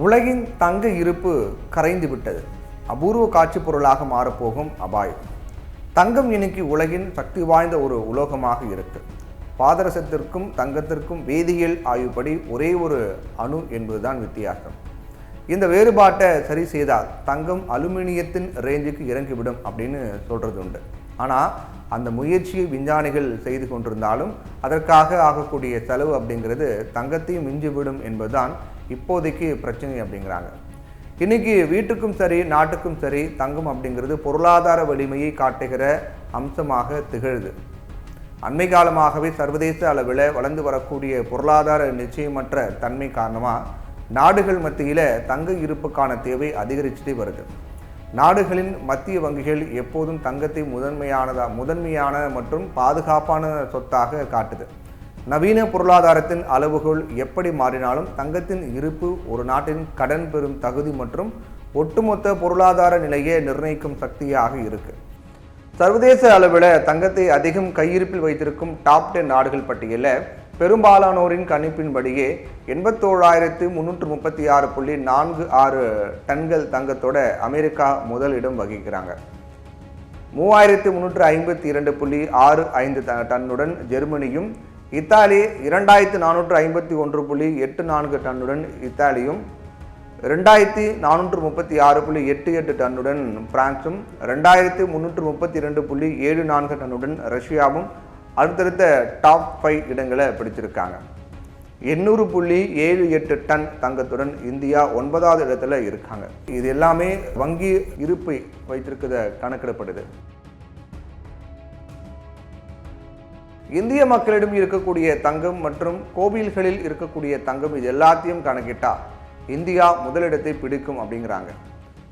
உலகின் தங்க இருப்பு கரைந்து விட்டது. அபூர்வ காட்சி பொருளாக மாறப்போகும் அபாயம். தங்கம் இன்னைக்கு உலகின் சக்தி வாய்ந்த ஒரு உலோகமாக இருக்கு. பாதரசத்திற்கும் தங்கத்திற்கும் வேதியியல் ஆய்வுப்படி ஒரே ஒரு அணு என்பதுதான் வித்தியாசம். இந்த வேறுபாட்டை சரி செய்தால் தங்கம் அலுமினியத்தின் ரேஞ்சுக்கு இறங்கிவிடும் அப்படின்னு சொல்றது உண்டு. ஆனால் அந்த முயற்சியை விஞ்ஞானிகள் செய்து கொண்டிருந்தாலும் அதற்காக ஆகக்கூடிய செலவு அப்படிங்கிறது தங்கத்தையும் மிஞ்சிவிடும் என்பதுதான் இப்போதைக்கு பிரச்சனை அப்படிங்கிறாங்க. இன்னைக்கு வீட்டுக்கும் சரி நாட்டுக்கும் சரி தங்கம் அப்படிங்கிறது பொருளாதார வலிமையை காட்டுகிற அம்சமாக திகழுது. அண்மை காலமாகவே சர்வதேச அளவில் வளர்ந்து வரக்கூடிய பொருளாதார நிச்சயமற்ற தன்மை காரணமாக நாடுகள் மத்தியில் தங்க இருப்புக்கான தேவை அதிகரிச்சுட்டே வருது. நாடுகளின் மத்திய வங்கிகள் எப்போதும் தங்கத்தை முதன்மையான மற்றும் பாதுகாப்பான சொத்தாக காட்டுது. நவீன பொருளாதாரத்தின் அளவுகோல் எப்படி மாறினாலும் தங்கத்தின் இருப்பு ஒரு நாட்டின் கடன் பெறும் தகுதி மற்றும் ஒட்டுமொத்த பொருளாதார நிலையை நிர்ணயிக்கும் சக்தியாக இருக்கு. சர்வதேச அளவில் தங்கத்தை அதிகம் கையிருப்பில் வைத்திருக்கும் டாப் 10 நாடுகள் பட்டியலில் பெரும்பாலானோரின் கணிப்பின்படியே 87,336.46 டன்கள் தங்கத்தோட அமெரிக்கா முதலிடம் வகிக்கிறாங்க. 3,352.65 டன்னுடன் ஜெர்மனியும், இத்தாலி 2,451.84 டன்னுடன் இத்தாலியும், 2,436.88 டன்னுடன் பிரான்சும், 2,332.74 டன்னுடன் ரஷ்யாவும் அடுத்தடுத்த டாப் 5 இடங்களை பிடிச்சிருக்காங்க. 800.78 டன் தங்கத்துடன் இந்தியா 9வது இடத்துல இருக்காங்க. இது எல்லாமே வங்கி இருப்பை வைத்திருக்கிறத கணக்கிடப்படுது. இந்திய மக்களிடம் இருக்கக்கூடிய தங்கம் மற்றும் கோவில்களில் இருக்கக்கூடிய தங்கம் இது எல்லாத்தையும் கணக்கிட்டா இந்தியா முதலிடத்தை பிடிக்கும் அப்படிங்கிறாங்க.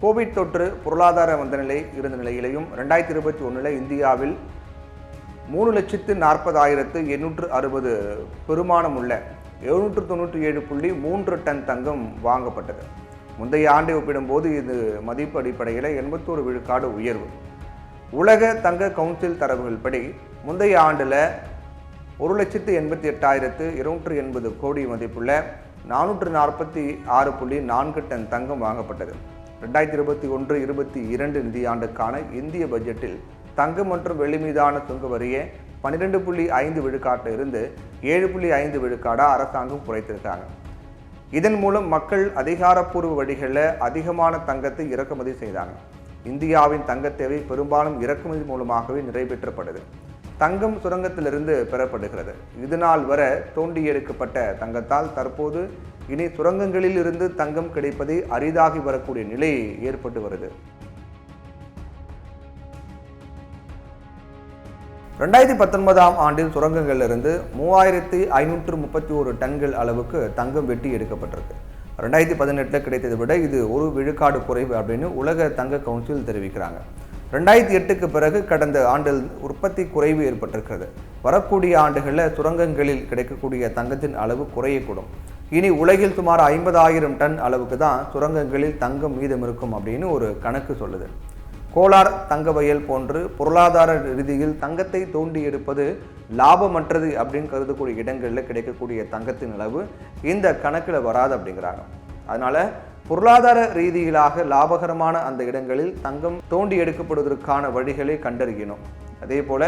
கோவிட் தொற்று பொருளாதார மந்தநிலை இருந்த நிலையிலையும் 2021 இந்தியாவில் 3,40,860 பெருமானம் உள்ள 797.3 டன் தங்கம் வாங்கப்பட்டது. முந்தைய ஆண்டை ஒப்பிடும்போது இது மதிப்பு அடிப்படையில் 81 விழுக்காடு உயர்வு. உலக தங்க கவுன்சில் தரவுகள் படி முந்தைய ஆண்டில் 1,88,280 கோடி மதிப்புள்ள 446.4 டன் தங்கம் வாங்கப்பட்டது. 2021-22 நிதியாண்டுக்கான இந்திய பட்ஜெட்டில் தங்கம் மற்றும் வெள்ளி மீதான சுங்க வரியை 12.5 விழுக்காட்டில் இருந்து 7.5 விழுக்காடாக அரசாங்கம் குறைத்திருக்காங்க. இதன் மூலம் மக்கள் அதிகாரப்பூர்வ வழிகளில் அதிகமான தங்கத்தை இறக்குமதி செய்தாங்க. இந்தியாவின் தங்க தேவை பெரும்பாலும் இறக்குமதி மூலமாகவே நிறைவேற்றப்படுது. தங்கம் சுரங்கத்திலிருந்து பெறப்படுகிறது. இதனால் வர தோண்டி எடுக்கப்பட்ட தங்கத்தால் தற்போது இனி சுரங்கங்களில் இருந்து தங்கம் கிடைப்பதை அரிதாகி வரக்கூடிய நிலை ஏற்பட்டு வருது. 2019 ஆண்டில் சுரங்கங்களிலிருந்து 3,531 டன்கள் அளவுக்கு தங்கம் வெட்டி எடுக்கப்பட்டிருக்கு. 2018 கிடைத்ததை விட இது 1 விழுக்காடு குறைவு அப்படின்னு உலக தங்க கவுன்சில் தெரிவிக்கிறாங்க. 2008க்கு பிறகு கடந்த ஆண்டில் உற்பத்தி குறைவு ஏற்பட்டிருக்கிறது. வரக்கூடிய ஆண்டுகளில் சுரங்கங்களில் கிடைக்கக்கூடிய தங்கத்தின் அளவு குறையக்கூடும். இனி உலகில் சுமார் 50,000 டன் அளவுக்கு தான் சுரங்கங்களில் தங்கம் மீதம் இருக்கும் அப்படின்னு ஒரு கணக்கு சொல்லுது. கோலார் தங்க வயல் போன்று பொருளாதார ரீதியில் தங்கத்தை தோண்டி எடுப்பது லாபமற்றது அப்படின்னு கருதக்கூடிய இடங்களில் கிடைக்கக்கூடிய தங்கத்தின் அளவு இந்த கணக்கில் வராது அப்படிங்கிறாங்க. அதனால பொருளாதார ரீதியிலாக லாபகரமான அந்த இடங்களில் தங்கம் தோண்டி எடுக்கப்படுவதற்கான வழிகளை கண்டறியணும். அதே போல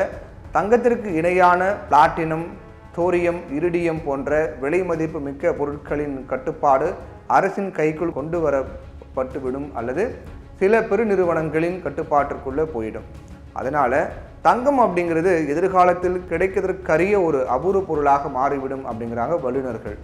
தங்கத்திற்கு இணையான பிளாட்டினம், தோரியம், இரிடியம் போன்ற விலை மதிப்பு மிக்க பொருட்களின் கட்டுப்பாடு அரசின் கைக்குள் கொண்டு வரப்பட்டுவிடும் அல்லது சில பெருநிறுவனங்களின் கட்டுப்பாட்டிற்குள்ளே போயிடும். அதனால் தங்கம் அப்படிங்கிறது எதிர்காலத்தில் கிடைக்கிறதுக்கரிய ஒரு அபூர்வ பொருளாக மாறிவிடும் அப்படிங்கிறாங்க வல்லுநர்கள்.